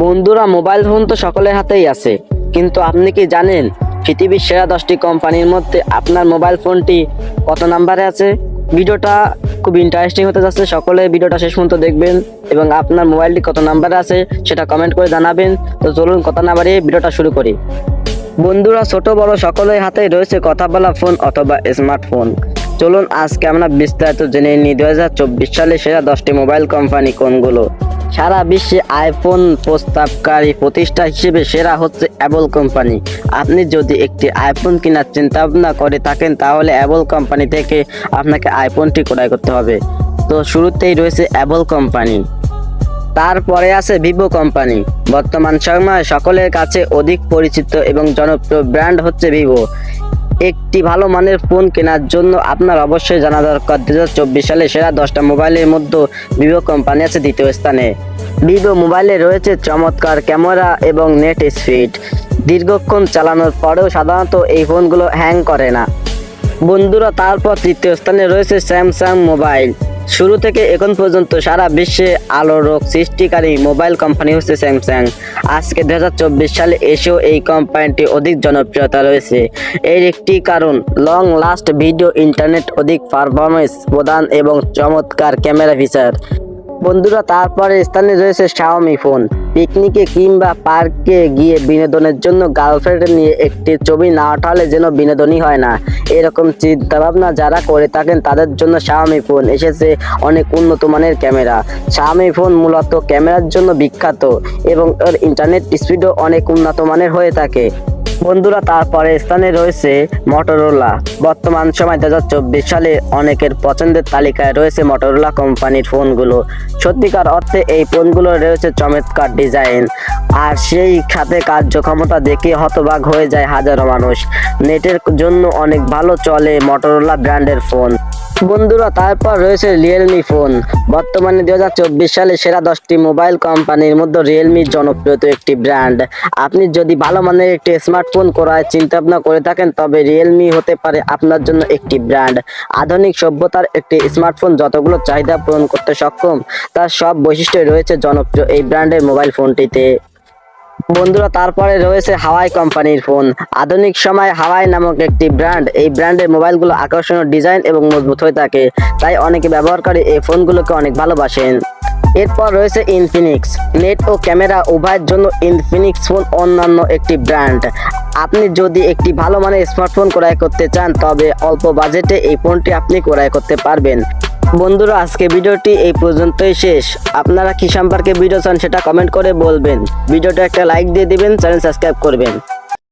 বন্ধুরা, mobile phone তো সকলের হাতেই আছে, কিন্তু আপনি কি জানেন পৃথিবীর সেরা 10টি কোম্পানির মধ্যে আপনার মোবাইল ফোনটি কত নাম্বারে আছে? ভিডিওটা খুব ইন্টারেস্টিং হতে যাচ্ছে। সকলে ভিডিওটা শেষ পর্যন্ত দেখবেন এবং আপনার মোবাইলটি কত নাম্বারে আছে সেটা কমেন্ট করে জানাবেন। তো চলুন কথা না বাড়িয়ে ভিডিওটা শুরু করি। বন্ধুরা, ছোট বড় সকলের হাতেই রয়েছে কথা বলা ফোন অথবা স্মার্টফোন। চলুন আজকে আমরা বিস্তারিত জেনে নিই 2024 সালে সেরা 10টি মোবাইল কোম্পানি কোনগুলো। সারা বিশ্বে আইফোন প্রস্তাবকারী প্রতিষ্ঠান হিসেবে সেরা হচ্ছে অ্যাপল কোম্পানি। আপনি যদি একটি আইফোন কেনার চিন্তা ভাবনা করে থাকেন তাহলে অ্যাপল কোম্পানি থেকে আপনাকে আইফোনটি ক্রয় করতে হবে। তো শুরুতেই রয়েছে অ্যাপল কোম্পানি, তারপরে আছে ভিভো কোম্পানি। বর্তমান সময়ে সকলের কাছে অধিক পরিচিত এবং জনপ্রিয় ব্র্যান্ড হচ্ছে ভিভো। একটি ভালো মানের ফোন কেনার জন্য আপনার অবশ্যই জানা দরকার 2024 সালে সেরা 10টা মোবাইলের মধ্যে ভিভো কোম্পানি আছে দ্বিতীয় স্থানে। ভিভো মোবাইলে রয়েছে চমৎকার ক্যামেরা এবং নেট স্পিড। দীর্ঘক্ষণ চালানোর পরেও সাধারণত এই ফোনগুলো হ্যাং করে না। বন্ধুরা, তারপর তৃতীয় স্থানে রয়েছে স্যামসাং মোবাইল। শুরু থেকে এখন পর্যন্ত সারা বিশ্বে আলোড়ন সৃষ্টিকারী মোবাইল কোম্পানি হচ্ছে স্যামসাং। আজকে 2024 সালে এসেও এই কোম্পানিটি অধিক জনপ্রিয়তা রয়েছে। এর একটি কারণ লং লাস্ট ভিডিও, ইন্টারনেট, অধিক পারফরমেন্স প্রদান এবং চমৎকার ক্যামেরা ফিচার। বন্ধুরা, তারপরে স্থানে রয়েছে শাওমি ফোন। পিকনিকে কিংবা পার্কে গিয়ে বিনোদনের জন্য গার্লফ্রেন্ড নিয়ে একটি ছবি না ওঠালে যেন বিনোদনই হয় না। এরকম চিন্তাভাবনা যারা করে থাকেন তাদের জন্য শাওমি ফোন এসেছে অনেক উন্নত মানের ক্যামেরা। শাওমি ফোন মূলত ক্যামেরার জন্য বিখ্যাত এবং এর ইন্টারনেট স্পিডও অনেক উন্নত মানের হয়ে থাকে। বন্ধুরা, তারপরে স্থানে রয়েছে মটোরোলা। বর্তমান সময় 2024 সালে অনেকের পছন্দের তালিকায় রয়েছে মটোরোলা কোম্পানির ফোনগুলো। সত্যিকার অর্থে এই ফোনগুলো রয়েছে চমৎকার ডিজাইন, আর সেই সাথে কার্যক্ষমতা দেখে হতবাক হয়ে যায় হাজারো মানুষ। নেটের জন্য অনেক ভালো চলে মটোরোলা ব্র্যান্ডের ফোন। বন্ধুরা, তারপর রয়েছে রিয়েলমি ফোন। বর্তমানে 2024 সালে সেরা 10টি মোবাইল কোম্পানির মধ্যে রিয়েলমি জনপ্রিয় একটি ব্র্যান্ড। আপনি যদি ভালো মানের একটি স্মার্টফোন করার চিন্তা ভাবনা করে থাকেন তবে রিয়েলমি হতে পারে আপনার জন্য একটি ব্র্যান্ড। আধুনিক সভ্যতার একটি স্মার্টফোন যতগুলো চাহিদা পূরণ করতে সক্ষম তার সব বৈশিষ্ট্যই রয়েছে জনপ্রিয় এই ব্র্যান্ডের মোবাইল ফোনটিতে। বন্ধুরা, তারপরে রয়েছে হাওয়াই কোম্পানির ফোন। আধুনিক সময়ে হাওয়াই নামক একটি ব্র্যান্ড। এই ব্র্যান্ডের মোবাইলগুলো আকর্ষণীয় ডিজাইন এবং মজবুত হয়ে থাকে, তাই অনেকে ব্যবহারকারী এই ফোনগুলোকে অনেক ভালোবাসেন। এরপর রয়েছে ইনফিনিক্স। নেট ও ক্যামেরা উভয়ের জন্য ইনফিনিক্স ফোন অন্যান্য একটি ব্র্যান্ড। আপনি যদি একটি ভালো মানের স্মার্টফোন ক্রয় করতে চান তবে অল্প বাজেটে এই ফোনটি আপনি ক্রয় করতে পারবেন। বন্ধুরা, আজকে ভিডিওটি এই পর্যন্তই শেষ। আপনারা কি সম্পর্কে ভিডিও চান সেটা কমেন্ট করে বলবেন। ভিডিওটা একটা লাইক দিয়ে দিবেন, চ্যানেল সাবস্ক্রাইব করবেন।